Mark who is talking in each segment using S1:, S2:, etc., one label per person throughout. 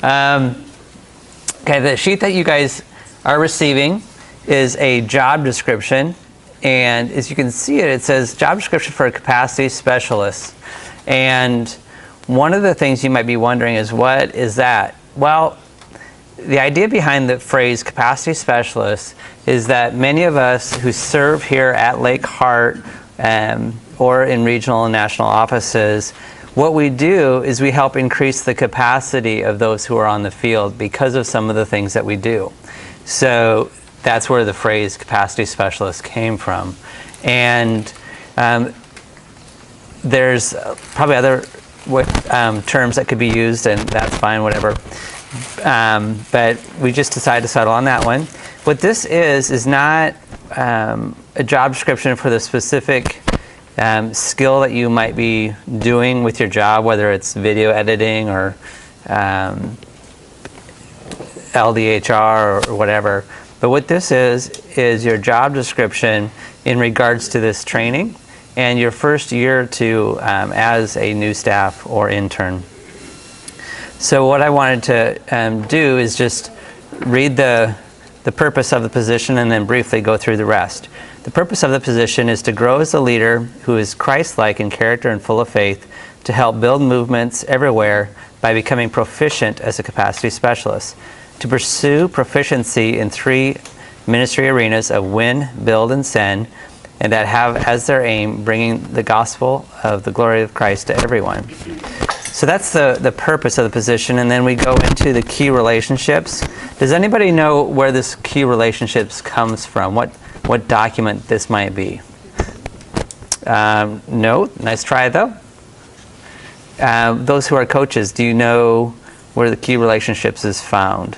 S1: Okay, the sheet that you guys are receiving is a job description, and as you can see it says job description for a capacity specialist. And one of the things you might be wondering is, what is that? Well, the idea behind the phrase capacity specialist is that many of us who serve here at Lake Hart or in regional and national offices, what we do is we help increase the capacity of those who are on the field because of some of the things that we do. So that's where the phrase capacity specialist came from. And there's probably other terms that could be used, and that's fine, whatever. But we just decided to settle on that one. What this is not a job description for the specific skill that you might be doing with your job, whether it's video editing or LDHR or whatever. But what this is your job description in regards to this training and your first year or two as a new staff or intern. So what I wanted to do is just read the purpose of the position and then briefly go through the rest. The purpose of the position is to grow as a leader who is Christ-like in character and full of faith, to help build movements everywhere by becoming proficient as a capacity specialist, to pursue proficiency in 3 ministry arenas of win, build, and send, and that have as their aim bringing the gospel of the glory of Christ to everyone. So that's the purpose of the position, and then we go into the key relationships. Does anybody know where this key relationships comes from? What document this might be? No? Nice try, though. Those who are coaches, do you know where the key relationships is found?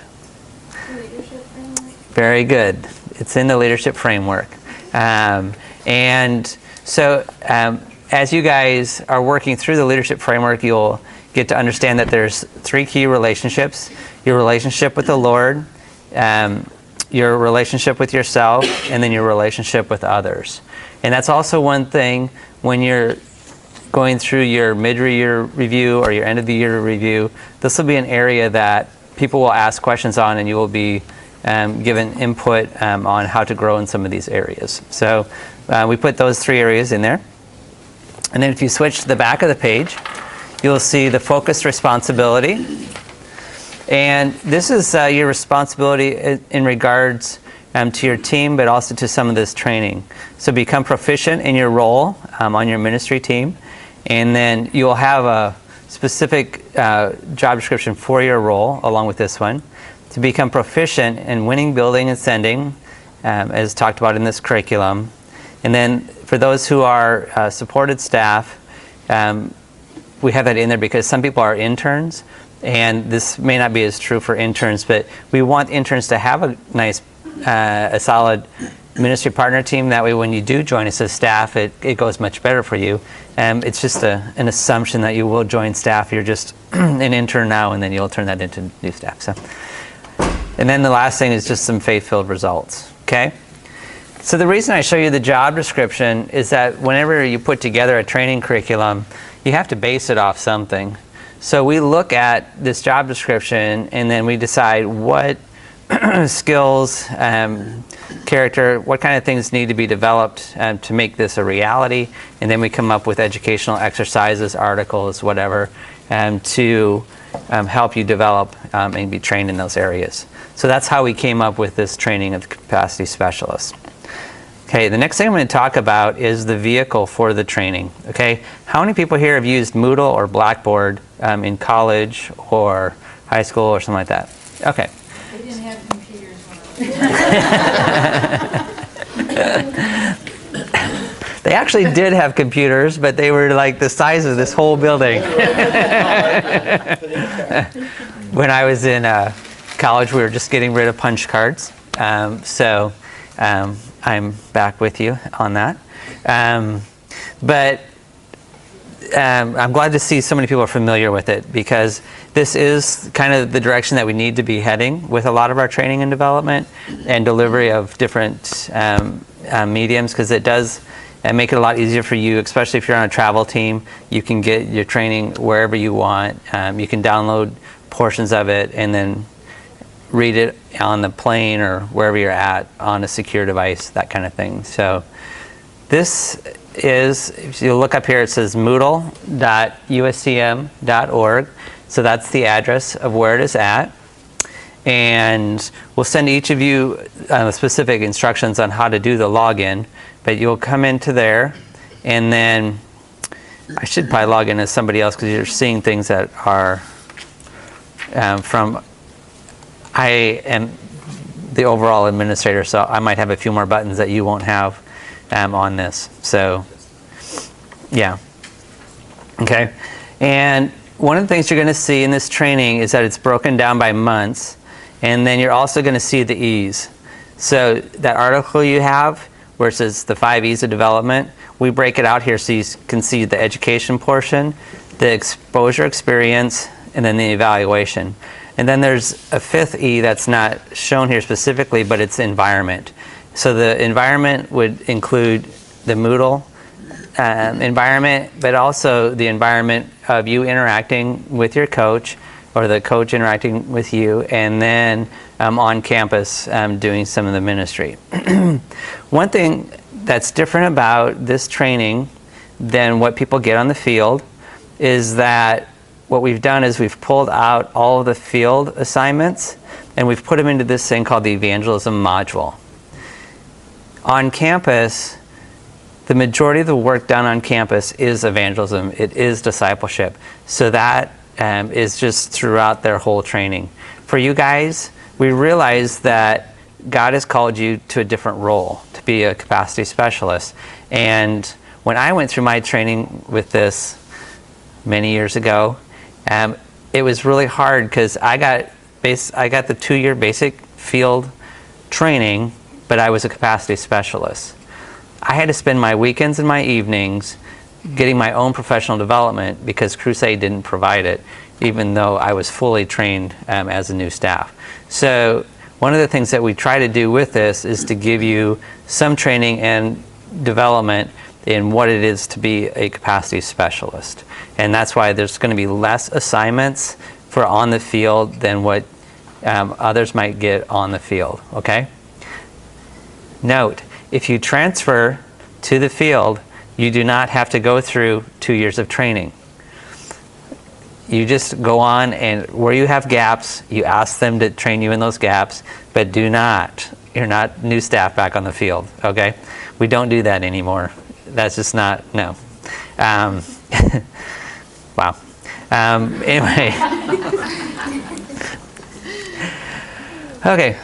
S2: Leadership framework.
S1: Very good. It's in the leadership framework. And so as you guys are working through the leadership framework, you'll get to understand that there's 3 key relationships. Your relationship with the Lord, your relationship with yourself, and then your relationship with others. And that's also one thing when you're going through your mid-year review or your end-of-the-year review. This will be an area that people will ask questions on, and you will be given input on how to grow in some of these areas. So we put those 3 areas in there. And then if you switch to the back of the page, you'll see the focused responsibility. And this is your responsibility in regards to your team, but also to some of this training. So become proficient in your role on your ministry team, and then you'll have a specific job description for your role along with this one. To become proficient in winning, building, and sending, as talked about in this curriculum. And then for those who are supported staff, we have that in there because some people are interns, and this may not be as true for interns, but we want interns to have a nice, a solid ministry partner team. That way when you do join us as staff, it goes much better for you. It's just an assumption that you will join staff. You're just an intern now, and then you'll turn that into new staff. So, and then the last thing is just some faith-filled results, okay? So the reason I show you the job description is that whenever you put together a training curriculum, you have to base it off something. So we look at this job description, and then we decide what skills, character, what kind of things need to be developed to make this a reality, and then we come up with educational exercises, articles, whatever, to help you develop and be trained in those areas. So that's how we came up with this training of the capacity specialists. Okay, the next thing I'm going to talk about is the vehicle for the training. Okay, how many people here have used Moodle or Blackboard in college or high school or something like that? Okay.
S2: They didn't have computers when I was
S1: They actually did have computers, but they were like the size of this whole building. When I was in college, we were just getting rid of punch cards. So I'm back with you on that. But I'm glad to see so many people are familiar with it, because this is kind of the direction that we need to be heading with a lot of our training and development and delivery of different mediums, because it does make it a lot easier for you, especially if you're on a travel team. You can get your training wherever you want. You can download portions of it and then read it on the plane or wherever you're at on a secure device, that kind of thing. So this is, if you look up here, it says moodle.uscm.org. So that's the address of where it is at. And we'll send each of you specific instructions on how to do the login. But you'll come into there, and then I should probably log in as somebody else because you're seeing things that are from, I am the overall administrator, so I might have a few more buttons that you won't have on this. So, yeah. Okay. And one of the things you're going to see in this training is that it's broken down by months, and then you're also going to see the E's. So that article you have where it says the 5 E's of development, we break it out here so you can see the education portion, the exposure experience, and then the evaluation. And then there's a 5th E that's not shown here specifically, but it's environment. So the environment would include the Moodle environment, but also the environment of you interacting with your coach or the coach interacting with you, and then on campus doing some of the ministry. One thing that's different about this training than what people get on the field is that what we've done is we've pulled out all of the field assignments and we've put them into this thing called the evangelism module. On campus, the majority of the work done on campus is evangelism. It is discipleship. So that is just throughout their whole training. For you guys, we realize that God has called you to a different role, to be a capacity specialist. And when I went through my training with this many years ago, it was really hard because I got the 2-year basic field training, but I was a capacity specialist. I had to spend my weekends and my evenings getting my own professional development because Crusade didn't provide it, even though I was fully trained as a new staff. So one of the things that we try to do with this is to give you some training and development in what it is to be a capacity specialist. And that's why there's going to be less assignments for on the field than what others might get on the field, okay? Note, if you transfer to the field, you do not have to go through 2 years of training. You just go on, and where you have gaps, you ask them to train you in those gaps, but you're not new staff back on the field, okay? We don't do that anymore. That's just not, no. Wow. Anyway. Okay,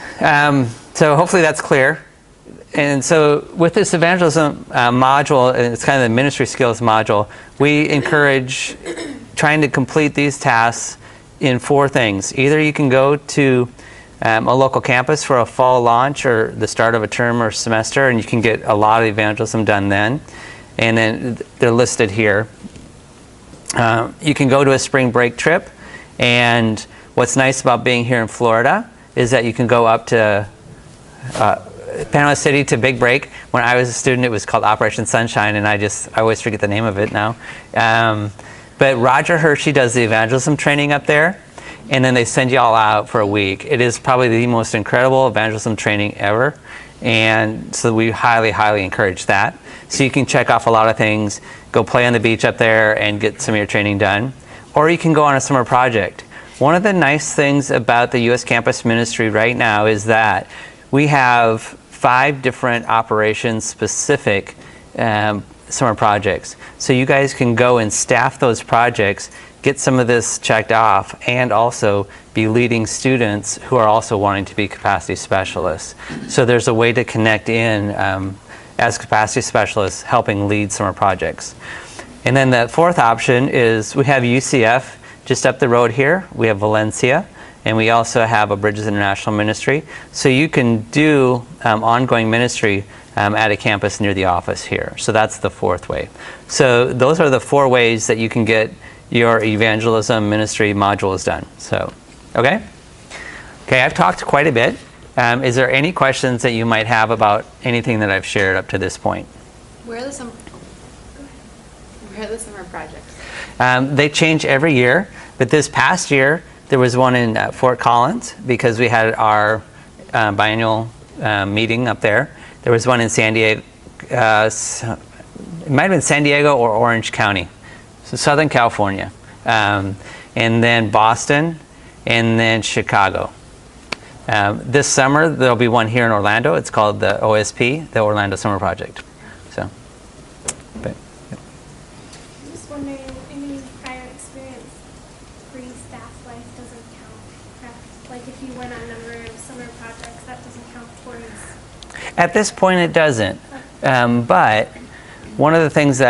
S1: so hopefully that's clear. And so with this evangelism module, and it's kind of the ministry skills module, we encourage trying to complete these tasks in 4 things. Either you can go to a local campus for a fall launch or the start of a term or semester, and you can get a lot of evangelism done then. And then they're listed here. You can go to a spring break trip, and what's nice about being here in Florida is that you can go up to Panama City to Big Break. When I was a student, it was called Operation Sunshine, and I always forget the name of it now. But Roger Hershey does the evangelism training up there, and then they send you all out for a week. It is probably the most incredible evangelism training ever, and so we highly, highly encourage that. So you can check off a lot of things, go play on the beach up there and get some of your training done, or you can go on a summer project. One of the nice things about the U.S. Campus Ministry right now is that we have 5 different operations-specific summer projects. So you guys can go and staff those projects, get some of this checked off, and also be leading students who are also wanting to be capacity specialists. So there's a way to connect in as capacity specialists helping lead summer projects. And then the 4th option is we have UCF just up the road here. We have Valencia. And we also have a Bridges International Ministry. So you can do ongoing ministry at a campus near the office here. So that's the 4th way. So those are the 4 ways that you can get your evangelism ministry modules done. So, okay? Okay, I've talked quite a bit. Is there any questions that you might have about anything that I've shared up to this point?
S2: Where are the summer projects?
S1: They change every year. But this past year, There was one in Fort Collins because we had our biannual meeting up there. There was one in San Diego. It might have been San Diego or Orange County, so Southern California, and then Boston, and then Chicago. This summer there'll be one here in Orlando. It's called the OSP, the Orlando Summer Project. So, but, yeah.
S3: I'm just wondering, any prior experience pre-staff life doesn't count, correct? Like if you went on a number of summer projects, that doesn't count towards...
S1: At this point it doesn't, but one of the things that